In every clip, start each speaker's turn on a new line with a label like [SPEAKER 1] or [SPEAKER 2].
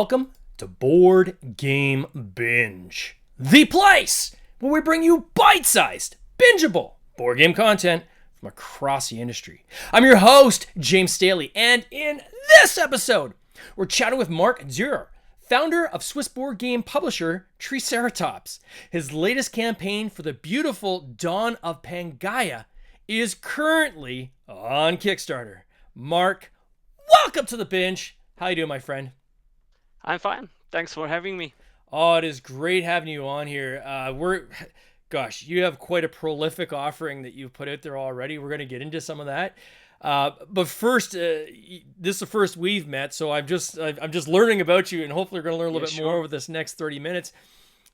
[SPEAKER 1] Welcome to Board Game Binge, the place where we bring you bite-sized, bingeable board game content from across the industry. I'm your host, James Staley, and in this episode, we're chatting with Marc Dür, founder of Swiss board game publisher Treeceratops. His latest campaign for the beautiful Dawn of Pangaea is currently on Kickstarter. Marc, welcome to the binge. How you doing, my friend?
[SPEAKER 2] I'm fine. Thanks for having me.
[SPEAKER 1] Oh, it is great having you on here. Gosh, you have quite a prolific offering that you've put out there already. We're going to get into some of that. But first, this is the first we've met, so I'm just learning about you, and hopefully we're going to learn a little bit more over this next 30 minutes.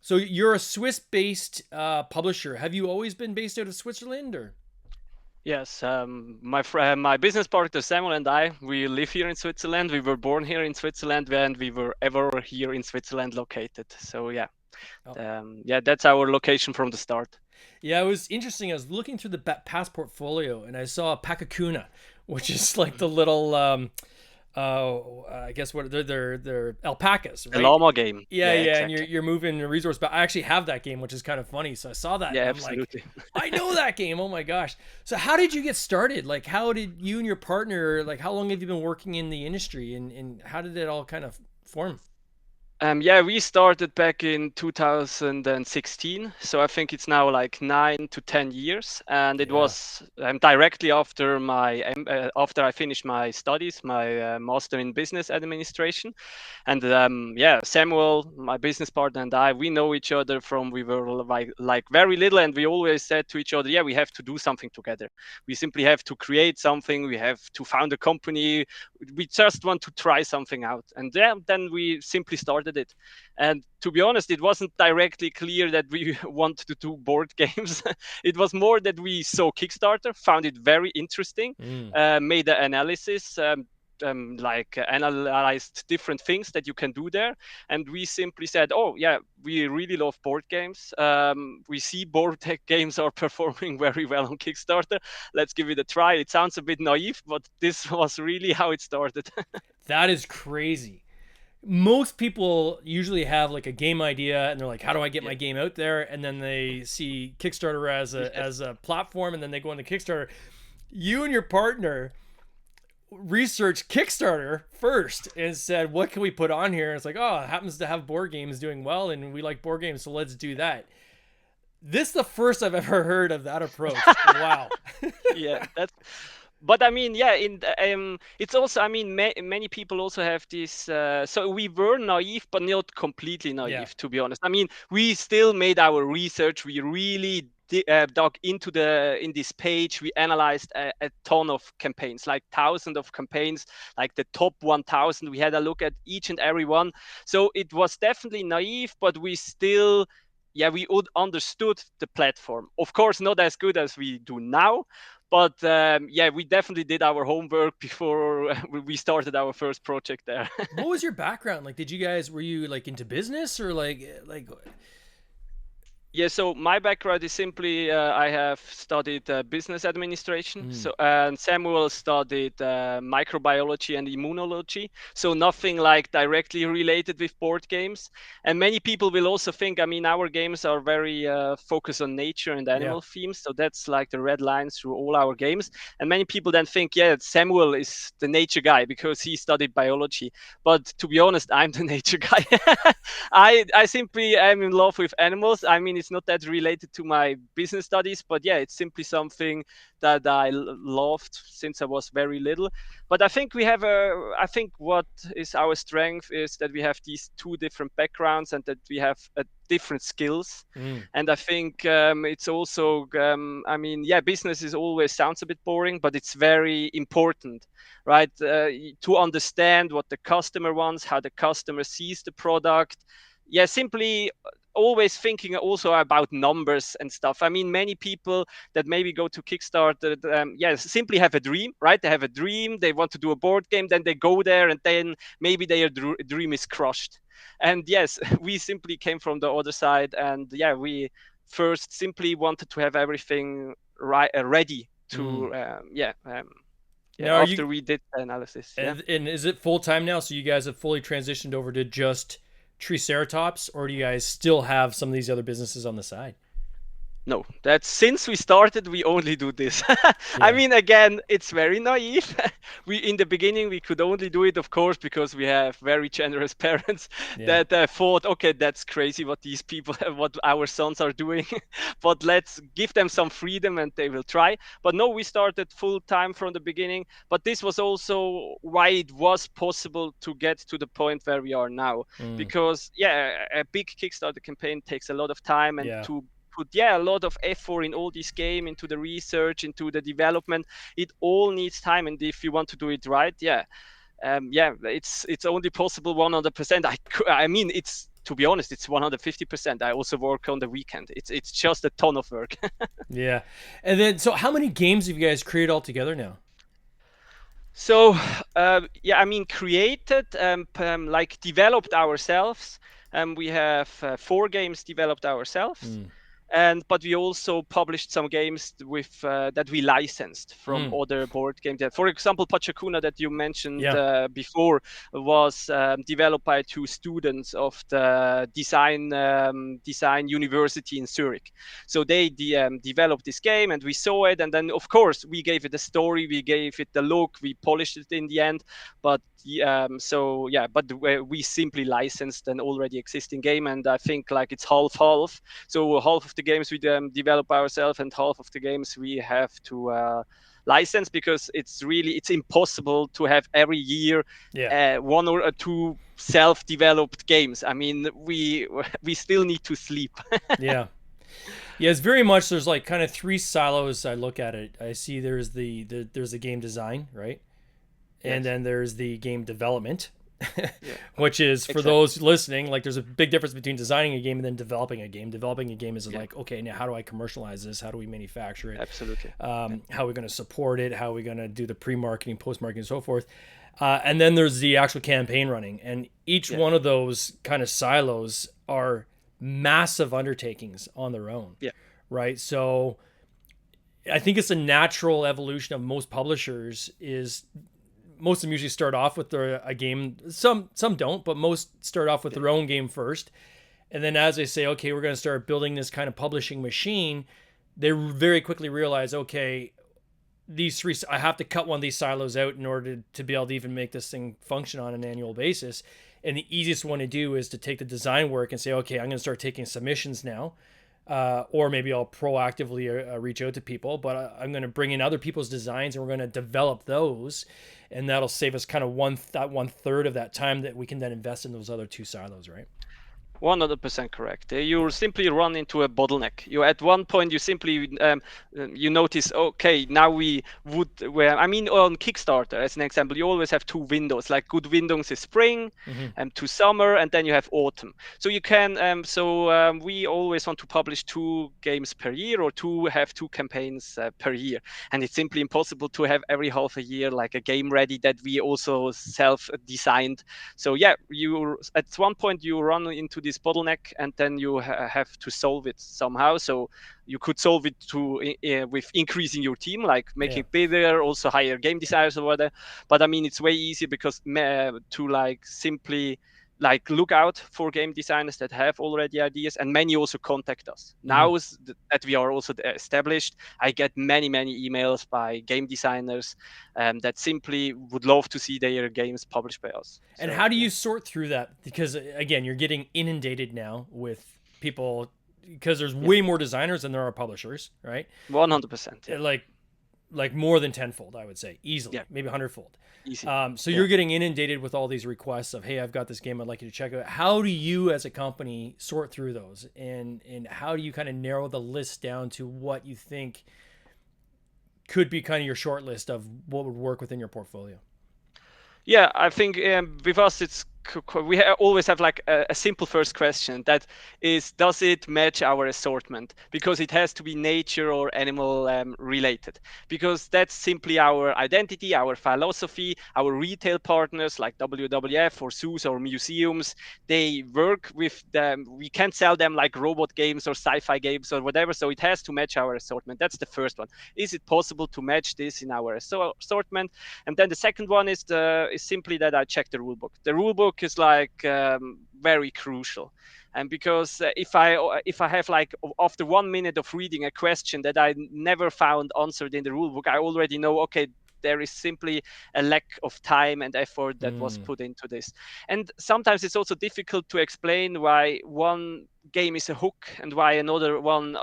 [SPEAKER 1] So you're a Swiss-based publisher. Have you always been based out of Switzerland, or?
[SPEAKER 2] Yes, my business partner Samuel and I, we live here in Switzerland. We were born here in Switzerland, and we were ever here in Switzerland located. So yeah, that's our location from the start.
[SPEAKER 1] Yeah, it was interesting. I was looking through the past portfolio, and I saw Pakakuna, which is like the little, I guess what they're alpacas, right?
[SPEAKER 2] The llama game.
[SPEAKER 1] Yeah,
[SPEAKER 2] exactly.
[SPEAKER 1] And you're moving a resource, but I actually have that game, which is kind of funny. So I saw that.
[SPEAKER 2] Yeah,
[SPEAKER 1] and
[SPEAKER 2] absolutely.
[SPEAKER 1] I'm like, I know that game. Oh my gosh. So how did you get started? Like, how did you and your partner, like, how long have you been working in the industry, and how did it all kind of form?
[SPEAKER 2] We started back in 2016, so I think it's now like 9 to 10 years, and it was directly after after I finished my studies, my master in business administration, and Samuel, my business partner, and I, we know each other from we were like very little, and we always said to each other, yeah, we have to do something together. We simply have to create something. We have to found a company. We just want to try something out, and then we simply started it. And to be honest, it wasn't directly clear that we wanted to do board games. It was more that we saw Kickstarter, found it very interesting, made the analysis, analyzed different things that you can do there, and we simply said, oh yeah, we really love board games. We see board games are performing very well on Kickstarter. Let's give it a try. It sounds a bit naive, but this was really how it started.
[SPEAKER 1] That is crazy. Most people usually have like a game idea, and they're like, how do I get my game out there? And then they see Kickstarter as a platform, and then they go into Kickstarter. You and your partner researched Kickstarter first and said, what can we put on here? And it's like, oh, it happens to have board games doing well, and we like board games, so let's do that. This is the first I've ever heard of that approach. Wow.
[SPEAKER 2] Yeah, that's. But I mean, yeah, it's also, I mean, many people also have this. So we were naive, but not completely naive, to be honest. I mean, we still made our research. We really dug into in this page. We analyzed a ton of campaigns, like thousands of campaigns, like the top 1,000. We had a look at each and every one. So it was definitely naive, but we still. Yeah, we understood the platform. Of course, not as good as we do now, but we definitely did our homework before we started our first project there.
[SPEAKER 1] What was your background? Like, were you like into business, or like?
[SPEAKER 2] Yeah, so my background is simply I have studied business administration. So and Samuel studied microbiology and immunology. So nothing like directly related with board games. And many people will also think, I mean, our games are very focused on nature and animal themes. So that's like the red lines through all our games. And many people then think, yeah, Samuel is the nature guy because he studied biology. But to be honest, I'm the nature guy. I simply am in love with animals. I mean, it's not that related to my business studies, but yeah, it's simply something that I loved since I was very little. But I think I think what is our strength is that we have these two different backgrounds and that we have different skills. And I think it's also, I mean, yeah, business is always sounds a bit boring, but it's very important, right? To understand what the customer wants, how the customer sees the product. Yeah, simply always thinking also about numbers and stuff. I mean, many people that maybe go to Kickstarter, simply have a dream, right? They have a dream, they want to do a board game, then they go there, and then maybe their dream is crushed. And yes, we simply came from the other side, and yeah, we first simply wanted to have everything ready to Yeah,
[SPEAKER 1] Now, are you
[SPEAKER 2] after we did the analysis. Yeah.
[SPEAKER 1] and is it full time now? So you guys have fully transitioned over to just Treeceratops, or do you guys still have some of these other businesses on the side?
[SPEAKER 2] No, that's since we started, we only do this. I
[SPEAKER 1] Yeah,
[SPEAKER 2] mean, again, it's very naive. We in the beginning we could only do it, of course, because we have very generous parents
[SPEAKER 1] yeah,
[SPEAKER 2] that thought, okay, that's crazy what these people, what our sons are doing, but let's give them some freedom and they will try. But no, we started full time from the beginning. But this was also why it was possible to get to the point where we are now,
[SPEAKER 1] mm,
[SPEAKER 2] because yeah, a big Kickstarter campaign takes a lot of time and
[SPEAKER 1] yeah,
[SPEAKER 2] to put a lot of effort in all this game, into the research, into the development. It all needs time, and if you want to do it right, it's only possible 100%. I mean, it's, to be honest, it's 150%. I also work on the weekend. It's just a ton of work.
[SPEAKER 1] yeah. And then, so how many games have you guys created altogether now?
[SPEAKER 2] So I mean, created, like developed ourselves. We have 4 games developed ourselves,
[SPEAKER 1] Mm,
[SPEAKER 2] but we also published some games with that we licensed from
[SPEAKER 1] mm,
[SPEAKER 2] other board games. For example, Pachacuna that you mentioned
[SPEAKER 1] yeah,
[SPEAKER 2] before was developed by 2 students of the design university in Zurich. So they developed this game, and we saw it, and then of course we gave it a story, we gave it the look, we polished it in the end. But we simply licensed an already existing game, and I think like it's half half. So half of the games we develop ourselves, and half of the games we have to license, because it's impossible to have every year
[SPEAKER 1] yeah,
[SPEAKER 2] 1 or 2 self-developed games. I mean, we still need to sleep.
[SPEAKER 1] yeah. Yeah, it's very much, there's like kind of three silos. I look at it. I see there's there's the game design, right? And
[SPEAKER 2] Yes.
[SPEAKER 1] then there's the game development,
[SPEAKER 2] Yeah.
[SPEAKER 1] which is, for
[SPEAKER 2] Exactly.
[SPEAKER 1] those listening, like there's a big difference between designing a game and then developing a game. Developing a game is
[SPEAKER 2] Yeah.
[SPEAKER 1] like, okay, now how do I commercialize this? How do we manufacture it?
[SPEAKER 2] Absolutely. Yeah.
[SPEAKER 1] How are we going to support it? How are we going to do the pre-marketing, post-marketing, and so forth? And then there's the actual campaign running, and each
[SPEAKER 2] Yeah.
[SPEAKER 1] one of those kind of silos are massive undertakings on their own,
[SPEAKER 2] Yeah.
[SPEAKER 1] right? So I think it's a natural evolution of most publishers. Is most of them usually start off with a game. Some don't, but most start off with
[SPEAKER 2] Yeah.
[SPEAKER 1] their own game first, and then as they say, okay, we're going to start building this kind of publishing machine, they very quickly realize, okay, I have to cut one of these silos out in order to be able to even make this thing function on an annual basis. And the easiest one to do is to take the design work and say, okay, I'm going to start taking submissions now. Or maybe I'll proactively reach out to people, but I'm going to bring in other people's designs and we're going to develop those. And that'll save us kind of one third of that time that we can then invest in those other 2 silos, right?
[SPEAKER 2] 100% correct. You simply run into a bottleneck. You at one point you simply you notice, okay, now we would. Where I mean, on Kickstarter as an example, you always have 2 windows. Like good windows is spring,
[SPEAKER 1] Mm-hmm.
[SPEAKER 2] and to summer, and then you have autumn. So you can. We always want to publish 2 games per year, or have 2 campaigns per year, and it's simply impossible to have every half a year like a game ready that we also self-designed. So yeah, you at one point you run into this bottleneck, and then you have to solve it somehow. So you could solve it with increasing your team, like making
[SPEAKER 1] Yeah.
[SPEAKER 2] it bigger, also hire game designers or whatever. But I mean, it's way easier because to like simply like look out for game designers that have already ideas, and many also contact us
[SPEAKER 1] Mm-hmm.
[SPEAKER 2] now that we are also established. I get many emails by game designers that simply would love to see their games published by us.
[SPEAKER 1] And
[SPEAKER 2] So
[SPEAKER 1] how do
[SPEAKER 2] yeah.
[SPEAKER 1] you sort through that? Because again, you're getting inundated now with people, because there's
[SPEAKER 2] Yeah.
[SPEAKER 1] way more designers than there are publishers, right?
[SPEAKER 2] 100%. Yeah.
[SPEAKER 1] Like more than tenfold, I would say, easily,
[SPEAKER 2] Yeah.
[SPEAKER 1] maybe hundredfold.
[SPEAKER 2] Easy.
[SPEAKER 1] So
[SPEAKER 2] Yeah.
[SPEAKER 1] you're getting inundated with all these requests of, hey, I've got this game I'd like you to check out. How do you, as a company, sort through those, and how do you kind of narrow the list down to what you think could be kind of your short list of what would work within your portfolio?
[SPEAKER 2] Yeah, I think with us it's always have like a simple first question that is, does it match our assortment? Because it has to be nature or animal related, because that's simply our identity, our philosophy. Our retail partners like WWF or zoos or museums, they work with them. We can't sell them like robot games or sci-fi games or whatever, so it has to match our assortment. That's the first one. Is it possible to match this in our assortment? And then the second one is simply that I check the rule book. The rule book is like very crucial, and because if I have like after 1 minute of reading a question that I never found answered in the rule book, I already know, okay, there is simply a lack of time and effort that was put into this. And sometimes it's also difficult to explain why one game is a hook and why another one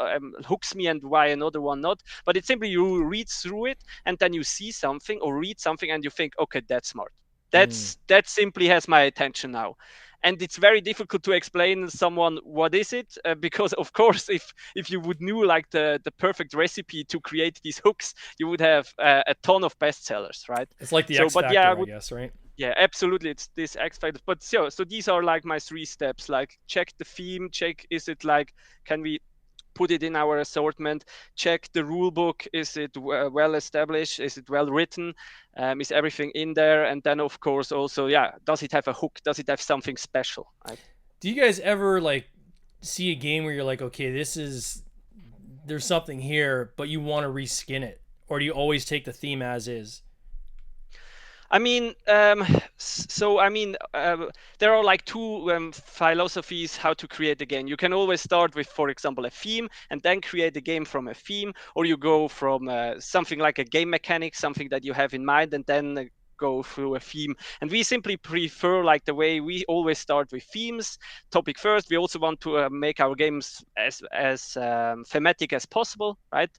[SPEAKER 2] hooks me and why another one not. But it's simply you read through it and then you see something or read something and you think, okay, that's smart. That simply has my attention now. And it's very difficult to explain to someone what is it, because of course if you would know like the perfect recipe to create these hooks, you would have a ton of bestsellers, right?
[SPEAKER 1] It's like the
[SPEAKER 2] So
[SPEAKER 1] X
[SPEAKER 2] but yeah,
[SPEAKER 1] Factor, I guess, right?
[SPEAKER 2] yeah, absolutely, it's this X factor. But so these are like my 3 steps: like check the theme, check is it like, can we put it in our assortment, check the rule book, is it well established, is it well written, is everything in there, and then of course also, yeah, does it have a hook, does it have something special, right?
[SPEAKER 1] Do you guys ever like see a game where you're like, okay, there's something here, but you want to reskin it, or do you always take the theme as is?
[SPEAKER 2] I mean, there are like two philosophies how to create a game. You can always start with, for example, a theme and then create a game from a theme, or you go from something like a game mechanic, something that you have in mind, and then go through a theme. And we simply prefer like the way we always start with themes, topic first. We also want to make our games as thematic as possible, right?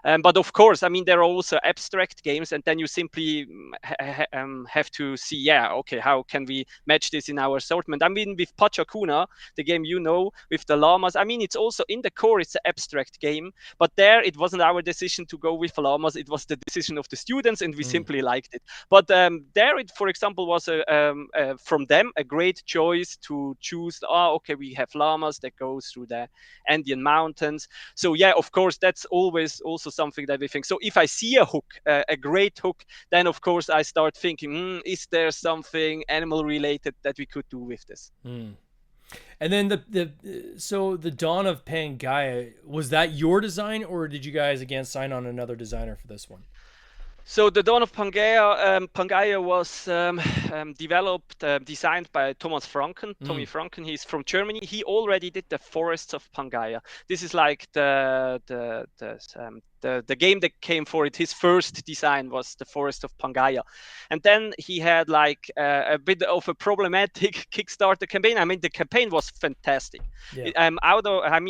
[SPEAKER 2] But of course, I mean, there are also abstract games, and then you simply have to see, yeah, okay, how can we match this in our assortment? I mean, with Pachacuna, the game with the llamas, I mean, it's also in the core, it's an abstract game, but there it wasn't our decision to go with llamas. It was the decision of the students, and we simply liked it. But there, it, for example, was from them a great choice to choose. Oh, okay, we have llamas that goes through the Andean mountains. So yeah, of course, that's always also something that we think. So if I see a hook, a great hook, then of course I start thinking, is there something animal related that we could do with this?
[SPEAKER 1] And then the Dawn of Pangaea, was that your design, or did you guys again sign on another designer for this one?
[SPEAKER 2] So the Dawn of Pangaea was designed by Thomas Franken. Tommy Franken, he's from Germany. He already did the Forests of Pangaea. This is like the game that came for it. His first design was the Forest of Pangaea. And then he had like a bit of a problematic Kickstarter campaign. I mean, the campaign was fantastic.
[SPEAKER 1] Yeah.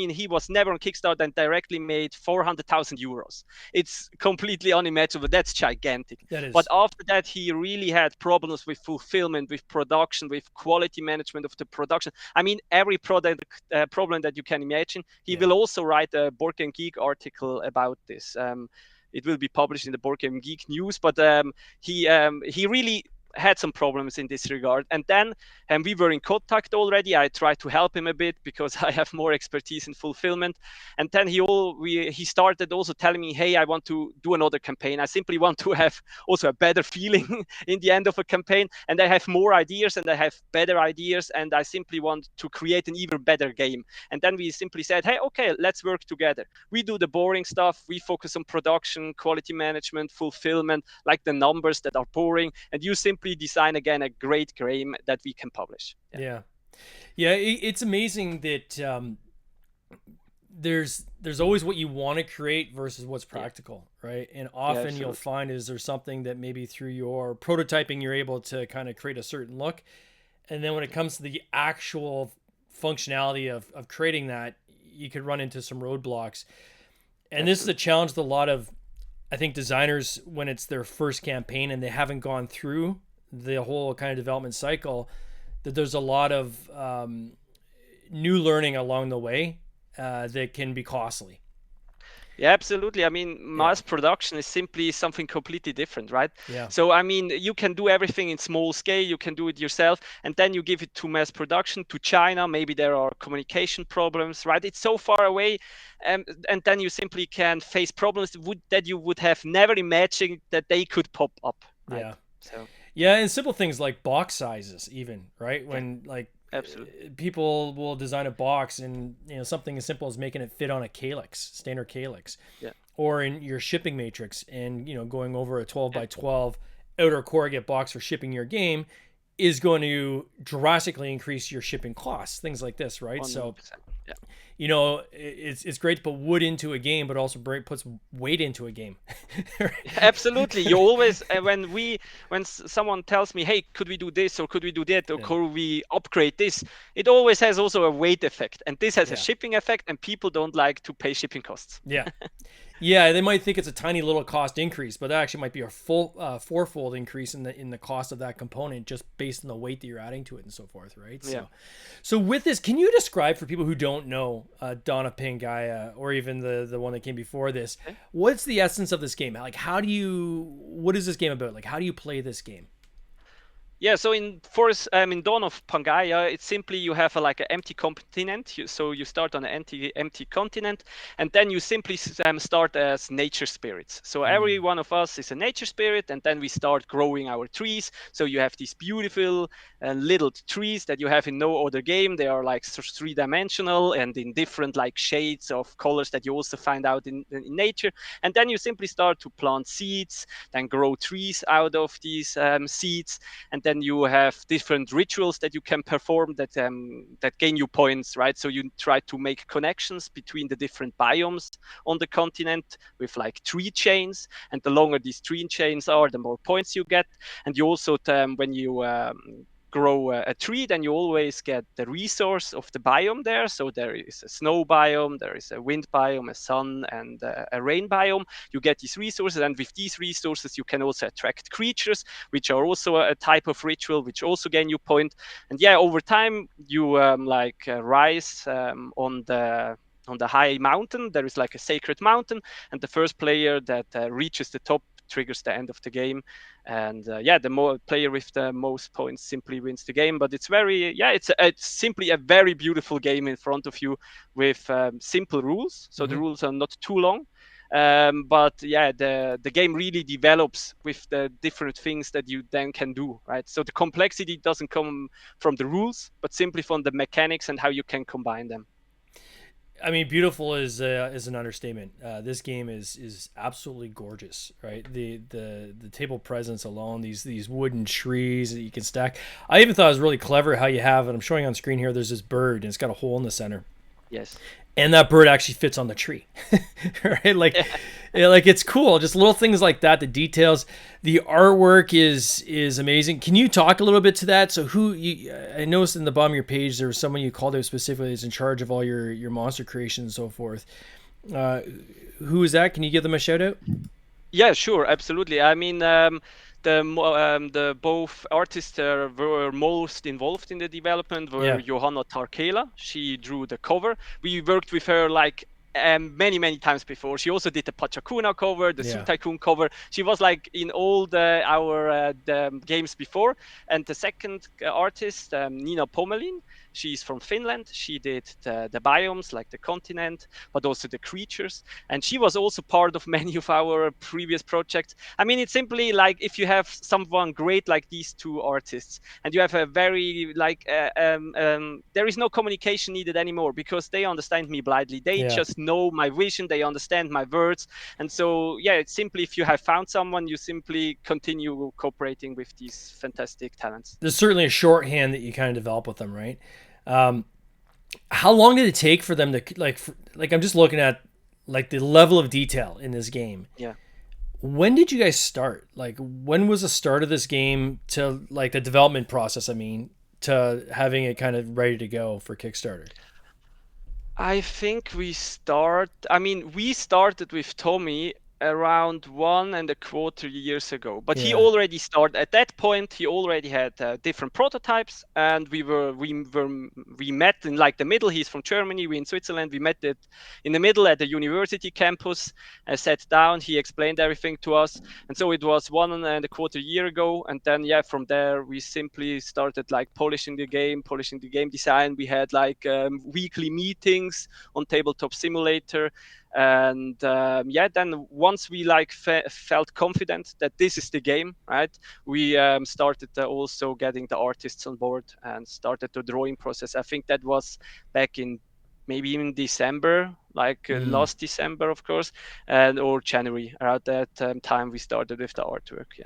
[SPEAKER 2] He was never on Kickstarter and directly made 400,000 euros. It's completely unimaginable. That's gigantic.
[SPEAKER 1] That is.
[SPEAKER 2] But after that, he really had problems with fulfillment, with production, with quality management of the production. I mean, every product problem that you can imagine. He will also write a Board Game Geek article about this. It will be published in the Board Game Geek news, but he really had some problems in this regard. And then we were in contact already. I tried to help him a bit because I have more expertise in fulfillment. And then he started also telling me, hey, I want to do another campaign. I simply want to have also a better feeling in the end of a campaign. And I have more ideas and I have better ideas. And I simply want to create an even better game. And then we simply said, hey, okay, let's work together. We do the boring stuff. We focus on production, quality management, fulfillment, like the numbers that are boring. And you simply design again a great game that we can publish.
[SPEAKER 1] Yeah. It's amazing that there's always what you want to create versus what's practical, right? And often you'll find is there's something that maybe through your prototyping you're able to kind of create a certain look, and then when it comes to the actual functionality of creating that, you could run into some roadblocks. And this is a challenge with a lot of, I think, designers when it's their first campaign and they haven't gone through the whole kind of development cycle, that there's a lot of new learning along the way that can be costly.
[SPEAKER 2] Yeah, absolutely. I mean,
[SPEAKER 1] Yeah.
[SPEAKER 2] mass production is simply something completely different, right?
[SPEAKER 1] Yeah.
[SPEAKER 2] So, I mean, you can do everything in small scale, you can do it yourself, and then you give it to mass production to China. Maybe there are communication problems, right? It's so far away, and then you simply can face problems that you would have never imagined that they could pop up, right?
[SPEAKER 1] Yeah.
[SPEAKER 2] So,
[SPEAKER 1] Yeah, and simple things like box sizes, even, right?
[SPEAKER 2] yeah,
[SPEAKER 1] When like
[SPEAKER 2] absolutely.
[SPEAKER 1] people will design a box, and something as simple as making it fit on a calyx, standard calyx,
[SPEAKER 2] Yeah,
[SPEAKER 1] or in your shipping matrix, and going over a 12
[SPEAKER 2] yeah,
[SPEAKER 1] by 12 outer corrugate box for shipping your game is going to drastically increase your shipping costs, things like this, right? So
[SPEAKER 2] 100%. Yeah.
[SPEAKER 1] it's great to put wood into a game, but also puts weight into a game.
[SPEAKER 2] Absolutely. You always when someone tells me, "Hey, could we do this or could we do that or
[SPEAKER 1] Yeah.
[SPEAKER 2] could we upgrade this?" It always has also a weight effect, and this has a
[SPEAKER 1] Yeah.
[SPEAKER 2] shipping effect, and people don't like to pay shipping costs.
[SPEAKER 1] Yeah. Yeah, they might think it's a tiny little cost increase, but that actually might be a full fourfold increase in the cost of that component just based on the weight that you're adding to it and so forth, right?
[SPEAKER 2] Yeah.
[SPEAKER 1] So with this, can you describe for people who don't know Donna Pangaya or even the one that came before this,
[SPEAKER 2] Okay.
[SPEAKER 1] what's the essence of this game? Like, what is this game about? Like, how do you play this game?
[SPEAKER 2] Yeah, so in Dawn of Pangaea, it's simply you have like an empty continent. So you start on an empty continent, and then you simply start as nature spirits. So every one of us is a nature spirit, and then we start growing our trees. So you have these beautiful little trees that you have in no other game. They are like three-dimensional and in different like shades of colors that you also find out in nature. And then you simply start to plant seeds, then grow trees out of these seeds, and then you have different rituals that you can perform that gain you points, right? So you try to make connections between the different biomes on the continent with like tree chains, and the longer these tree chains are, the more points you get. And you also when you grow a tree, then you always get the resource of the biome there. So there is a snow biome, there is a wind biome, a sun, and a rain biome. You get these resources, and with these resources, you can also attract creatures, which are also a type of ritual, which also gain you point. And yeah, over time, you rise on the high mountain. There is like a sacred mountain, and the first player that reaches the top triggers the end of the game. And yeah, the more player with the most points simply wins the game. But it's it's simply a very beautiful game in front of you with simple rules. So the
[SPEAKER 1] Mm-hmm.
[SPEAKER 2] rules are not too long. But yeah, the game really develops with the different things that you then can do, right? So the complexity doesn't come from the rules, but simply from the mechanics and how you can combine them.
[SPEAKER 1] I mean, beautiful is an understatement. This game is absolutely gorgeous, right? The table presence alone, these wooden trees that you can stack. I even thought it was really clever how you have, and I'm showing on screen here. There's this bird, and it's got a hole in the center,
[SPEAKER 2] Yes.
[SPEAKER 1] and that bird actually fits on the tree, right? Like,
[SPEAKER 2] Yeah.
[SPEAKER 1] like it's cool. Just little things like that. The details, the artwork is amazing. Can you talk a little bit to that? So I noticed in the bottom of your page there was someone you called out specifically that's in charge of all your monster creation and so forth. Uh, who is that? Can you give them a shout out?
[SPEAKER 2] Yeah, sure, absolutely. I mean, the both artists were most involved in the development were
[SPEAKER 1] Yeah,
[SPEAKER 2] Johanna Tarkela. She drew the cover. We worked with her like many times before. She also did the Pachacuna cover, the Zoo
[SPEAKER 1] yeah.
[SPEAKER 2] Tycoon cover. She was like in all our the games before. And the second artist, Nina Pomelin, she's from Finland. She did the biomes like the continent, but also the creatures. And she was also part of many of our previous projects. I mean, it's simply like if you have someone great like these two artists, and you have a very like there is no communication needed anymore because they understand me blindly. They
[SPEAKER 1] Yeah.
[SPEAKER 2] just know my vision. They understand my words. And so yeah, it's simply if you have found someone, you simply continue cooperating with these fantastic talents.
[SPEAKER 1] There's certainly a shorthand that you kind of develop with them, right? Um, how long did it take for them to like? I'm just looking at like the level of detail in this game.
[SPEAKER 2] Yeah.
[SPEAKER 1] When did you guys start? Like, when was the start of this game to like the development process? I mean, to having it kind of ready to go for Kickstarter.
[SPEAKER 2] I think we started with Tommy around 1.25 years ago. But he
[SPEAKER 1] Yeah.
[SPEAKER 2] already started at that point. He already had different prototypes, and we met in like the middle. He's from Germany. We in Switzerland. We met in the middle at the university campus. Sat down. He explained everything to us, and so it was 1.25 year ago. And then from there we simply started like polishing the game design. We had like weekly meetings on Tabletop Simulator. And then once we like felt confident that this is the game, right, we started also getting the artists on board and started the drawing process. I think that was back in maybe even December, like last December, of course, and or January. Around that time we started with the artwork.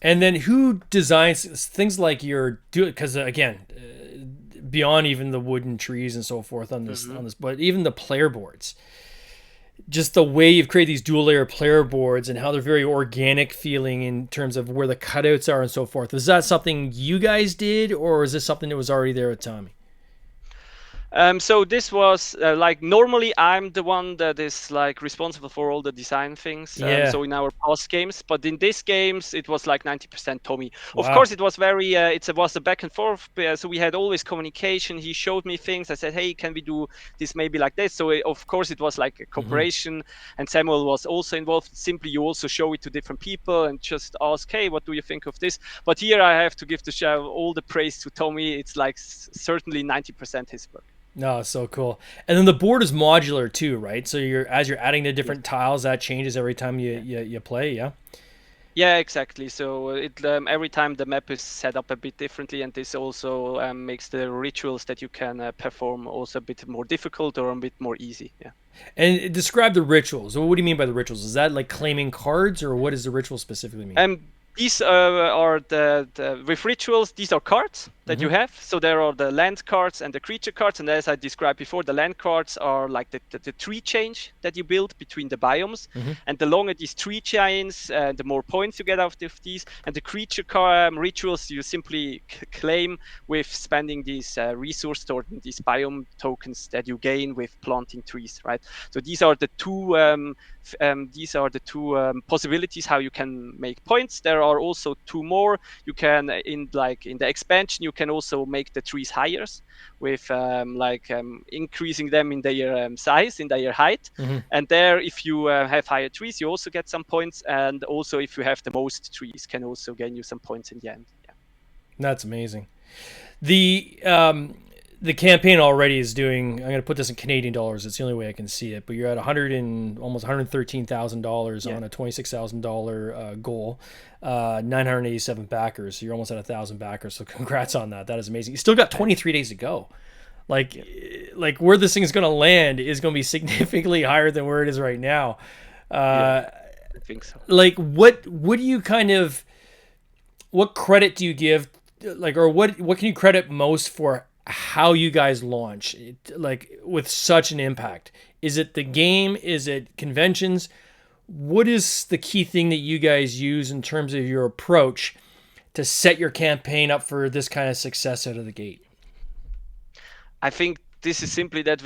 [SPEAKER 1] And then who designs things like your do it? Because again, beyond even the wooden trees and so forth on this, but even the player boards, just the way you've created these dual layer player boards and how they're very organic feeling in terms of where the cutouts are and so forth. Is that something you guys did, or is this something that was already there at Tommy?
[SPEAKER 2] So this was like normally I'm the one that is like responsible for all the design things.
[SPEAKER 1] Yeah.
[SPEAKER 2] So in our past games, but in these games it was like 90% Tommy. Of
[SPEAKER 1] Wow.
[SPEAKER 2] course, it was very it was a back and forth. So we had always communication. He showed me things. I said, hey, can we do this maybe like this? So of course it was like a cooperation, and Samuel was also involved. Simply you also show it to different people and just ask, hey, what do you think of this? But here I have to give the show all the praise to Tommy. It's like certainly 90% his work.
[SPEAKER 1] No, so cool. And then the board is modular too, right? So as you're adding the different tiles, that changes every time you play, yeah?
[SPEAKER 2] Yeah, exactly. So it every time the map is set up a bit differently, and this also makes the rituals that you can perform also a bit more difficult or a bit more easy. Yeah.
[SPEAKER 1] And describe the rituals. What do you mean by the rituals? Is that like claiming cards, or what does the ritual specifically mean?
[SPEAKER 2] These are the with rituals. These are cards that you have. So there are the land cards and the creature cards. And as I described before, the land cards are like the tree change that you build between the biomes. And the longer these tree chains, the more points you get out of these. And the creature rituals you simply claim with spending these resource stored in these biome tokens that you gain with planting trees, right? So these are the two possibilities how you can make points. There are also two more. You can in the expansion you can also make the trees higher with increasing them in their size, in their height. And there, if you have higher trees, you also get some points. And also, if you have the most trees, can also gain you some points in the end. Yeah.
[SPEAKER 1] That's amazing. The campaign already is doing. I'm going to put this in Canadian dollars. It's the only way I can see it. But you're at almost $113,000 on a $26,000 goal. 987 backers. So you're almost at 1,000 backers. So congrats on that. That is amazing. You still got 23 days to go. Like where this thing is going to land is going to be significantly higher than where it is right now.
[SPEAKER 2] I think so.
[SPEAKER 1] Like what do you what credit do you give? Like, or what can you credit most for how you guys launch like with such an impact? Is it the game? Is it conventions? What is the key thing that you guys use in terms of your approach to set your campaign up for this kind of success out of the gate?
[SPEAKER 2] I think this is simply that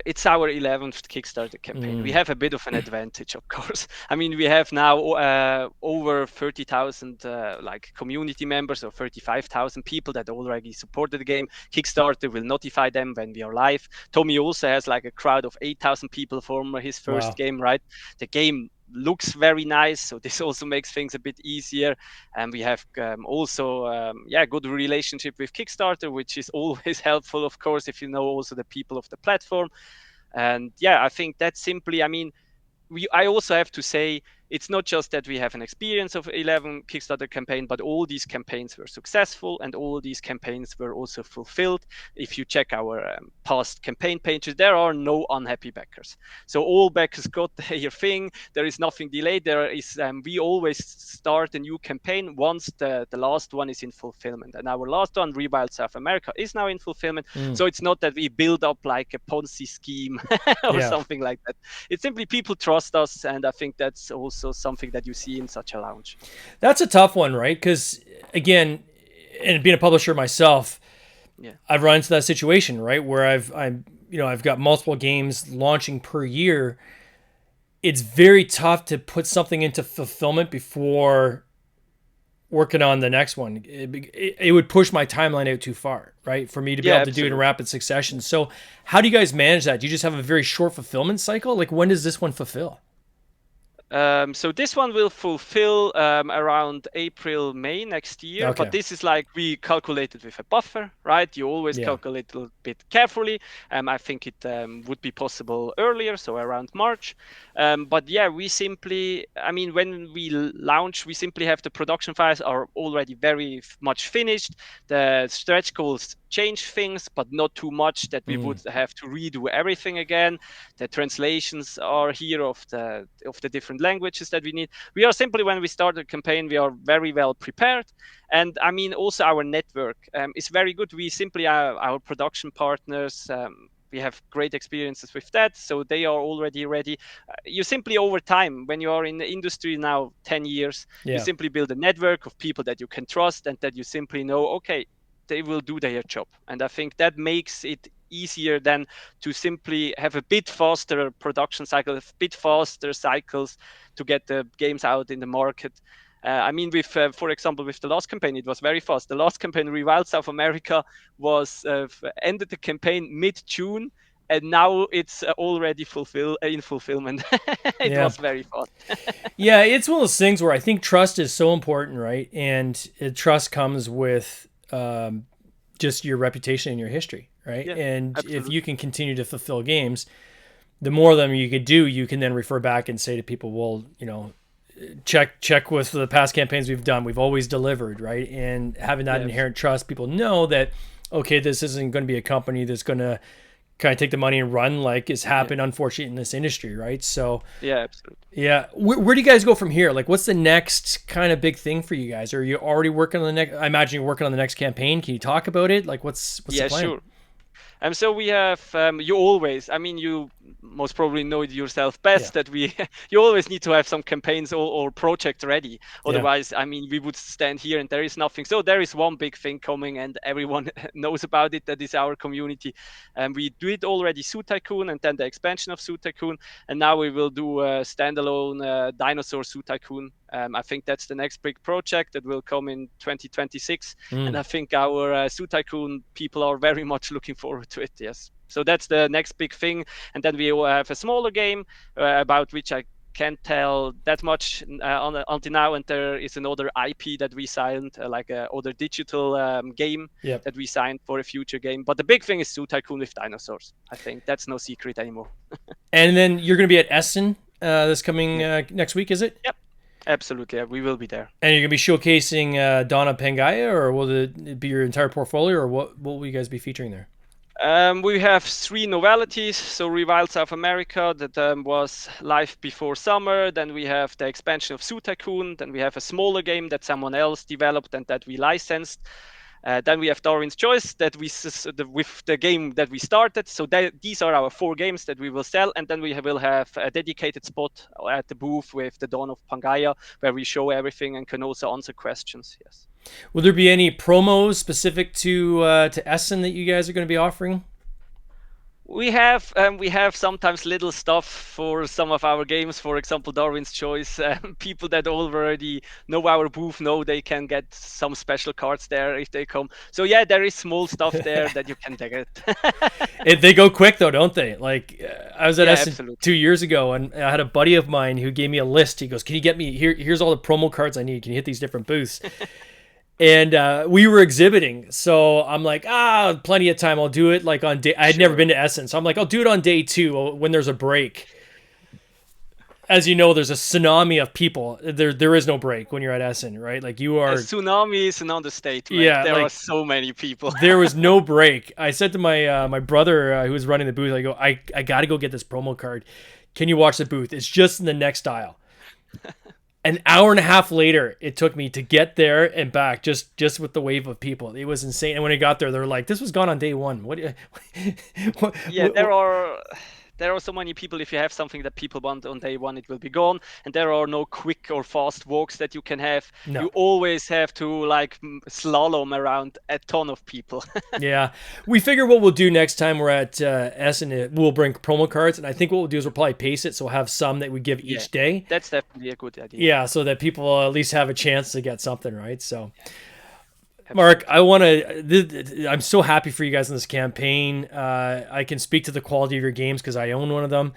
[SPEAKER 2] it's our 11th Kickstarter campaign. We have a bit of an advantage, of course. I mean, we have now over 30,000 like community members, or 35,000 people that already supported the game. Kickstarter will notify them when we are live. Tommy also has like a crowd of 8,000 people from his first game, right? The game looks very nice, so this also makes things a bit easier. And we have also good relationship with Kickstarter, which is always helpful, of course, if you know also the people of the platform. And I think that's simply, I mean, I also have to say, it's not just that we have an experience of 11 Kickstarter campaign, but all these campaigns were successful and all these campaigns were also fulfilled. If you check our past campaign pages, there are no unhappy backers. So all backers got their thing. There is nothing delayed. There is we always start a new campaign once the last one is in fulfillment. And our last one, Rewild South America, is now in fulfillment. So it's not that we build up like a Ponzi scheme or something like that. It's simply people trust us, and I think that's also something that you see in such a launch.
[SPEAKER 1] That's a tough one, right? Because again, and being a publisher myself, I've run into that situation, right, where I've got multiple games launching per year, it's very tough to put something into fulfillment before working on the next one. It would push my timeline out too far, right? For me to be
[SPEAKER 2] Yeah,
[SPEAKER 1] able to do it in
[SPEAKER 2] absolutely.
[SPEAKER 1] rapid succession. So how do you guys manage that? Do you just have a very short fulfillment cycle? Like when does this one fulfill?
[SPEAKER 2] So this one will fulfill around April, May next year.
[SPEAKER 1] Okay.
[SPEAKER 2] But this is like we calculated with a buffer, right? You always
[SPEAKER 1] Yeah.
[SPEAKER 2] calculate a little bit carefully. I think it would be possible earlier, so around March. But yeah, we simply, I mean, when we launch, we simply have the production files are already very much finished. The stretch goals change things, but not too much that we would have to redo everything again. The translations are here of the different languages that we need. We are simply, when we start the campaign, we are very well prepared. And I mean, also our network is very good. We simply are our production partners. We have great experiences with that, so they are already ready. You simply, over time, when you are in the industry now 10 years, you
[SPEAKER 1] Yeah.
[SPEAKER 2] simply build a network of people that you can trust and that you simply know, okay, they will do their job. And I think that makes it easier than to simply have a bit faster production cycle, a bit faster cycles to get the games out in the market. I mean, with, for example, with the last campaign, it was very fast. The last campaign, Rewild South America, was ended the campaign mid-June, and now it's already in fulfillment. It
[SPEAKER 1] Yeah.
[SPEAKER 2] was very fast.
[SPEAKER 1] Yeah. It's one of those things where I think trust is so important, right? And trust comes with just your reputation and your history, right?
[SPEAKER 2] Yeah,
[SPEAKER 1] And if
[SPEAKER 2] absolutely.
[SPEAKER 1] you can continue to fulfill games, the more of them you could do, you can then refer back and say to people, well, check with the past campaigns we've done. We've always delivered, right? And having that
[SPEAKER 2] Yeah,
[SPEAKER 1] inherent trust, people know that, okay, this isn't going to be a company that's going to kind of take the money and run like has
[SPEAKER 2] yeah,
[SPEAKER 1] happened, unfortunately, in this industry, right? So,
[SPEAKER 2] yeah, absolutely.
[SPEAKER 1] yeah. Where do you guys go from here? Like, what's the next kind of big thing for you guys? Are you already working on the next? I imagine you're working on the next campaign. Can you talk about it? Like, what's the
[SPEAKER 2] Yeah,
[SPEAKER 1] plan?
[SPEAKER 2] sure. So we have you always. I mean, you most probably know it yourself
[SPEAKER 1] Yeah.
[SPEAKER 2] best that we you always need to have some campaigns or projects ready.
[SPEAKER 1] Yeah.
[SPEAKER 2] Otherwise, I mean, we would stand here and there is nothing. So there is one big thing coming, and everyone knows about it. That is our community, and we did already Zoo Tycoon, and then the expansion of Zoo Tycoon, and now we will do a standalone dinosaur Zoo Tycoon. I think that's the next big project that will come in 2026, and
[SPEAKER 1] Mm.
[SPEAKER 2] I think our Zoo Tycoon people are very much looking forward to it. Yes. So that's the next big thing, and then we will have a smaller game about which I can't tell that much until now. And there is another IP that we signed, like a other digital game
[SPEAKER 1] Yep.
[SPEAKER 2] that we signed for a future game. But the big thing is Zoo Tycoon with dinosaurs. I think that's no secret anymore.
[SPEAKER 1] And then you're going to be at Essen this coming
[SPEAKER 2] Yeah.
[SPEAKER 1] next week, is it?
[SPEAKER 2] Yep. Absolutely. Yeah, we will be there.
[SPEAKER 1] And you're going to be showcasing Donna Pangaya, or will it be your entire portfolio, or what will you guys be featuring there?
[SPEAKER 2] We have 3 novelties. So Rewild South America that was live before summer. Then we have the expansion of Zoo Tycoon. Then we have a smaller game that someone else developed and that we licensed. Then we have Darwin's Choice that with the game that we started. So these are our 4 games that we will sell, and then we will have a dedicated spot at the booth with the Dawn of Pangaea where we show everything and can also answer questions. Yes.
[SPEAKER 1] Will there be any promos specific to Essen that you guys are going to be offering?
[SPEAKER 2] We have sometimes little stuff for some of our games. For example, Darwin's Choice. People that already know our booth know they can get some special cards there if they come. So yeah, there is small stuff there that you can get.
[SPEAKER 1] They go quick though, don't they? Like I was at
[SPEAKER 2] Yeah,
[SPEAKER 1] Essen
[SPEAKER 2] absolutely.
[SPEAKER 1] 2 years ago, and I had a buddy of mine who gave me a list. He goes, "Can you get me here? Here's all the promo cards I need. Can you hit these different booths?" And we were exhibiting, so I'm like, plenty of time. I'll do it like on day. I had never
[SPEAKER 2] Sure.
[SPEAKER 1] been to Essen, so I'm like, I'll do it on day 2 when there's a break. As you know, there's a tsunami of people. There is no break when you're at Essen, right? Like you
[SPEAKER 2] A
[SPEAKER 1] are,
[SPEAKER 2] tsunami is an understatement.
[SPEAKER 1] yeah.
[SPEAKER 2] There are
[SPEAKER 1] Like
[SPEAKER 2] so many people.
[SPEAKER 1] there was no break. I said to my brother who was running the booth, I go, I got to go get this promo card. Can you watch the booth? It's just in the next aisle. An hour and a half later, it took me to get there and back just with the wave of people. It was insane. And when I got there, they're like, "This was gone on day 1." What?
[SPEAKER 2] Yeah, there are so many people, if you have something that people want on day one, it will be gone. And there are no quick or fast walks that you can have.
[SPEAKER 1] No.
[SPEAKER 2] You always have to like slalom around a ton of people.
[SPEAKER 1] Yeah. We figure what we'll do next time we're at Essen, we'll bring promo cards. And I think what we'll do is we'll probably pace it. So we'll have some that we give each day.
[SPEAKER 2] That's definitely a good idea.
[SPEAKER 1] Yeah. So that people at least have a chance to get something, right? So, Mark, I'm so happy for you guys in this campaign. I can speak to the quality of your games because I own one of them.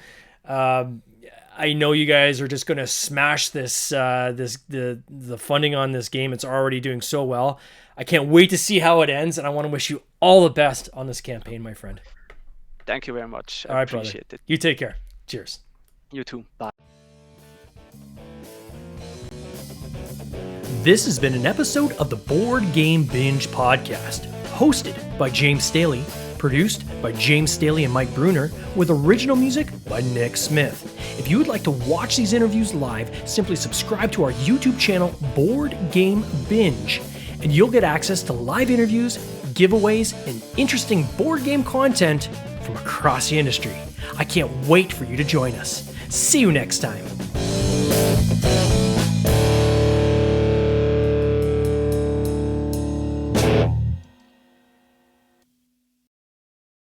[SPEAKER 1] I know you guys are just going to smash this, the funding on this game. It's already doing so well. I can't wait to see how it ends, and I want to wish you all the best on this campaign, my friend.
[SPEAKER 2] Thank you very much.
[SPEAKER 1] All right,
[SPEAKER 2] appreciate
[SPEAKER 1] brother.
[SPEAKER 2] it.
[SPEAKER 1] You take care. Cheers.
[SPEAKER 2] You too. Bye.
[SPEAKER 1] This has been an episode of the Board Game Binge podcast, hosted by James Staley, produced by James Staley and Mike Bruner, with original music by Nick Smith. If you would like to watch these interviews live, simply subscribe to our YouTube channel, Board Game Binge, and you'll get access to live interviews, giveaways, and interesting board game content from across the industry. I can't wait for you to join us. See you next time.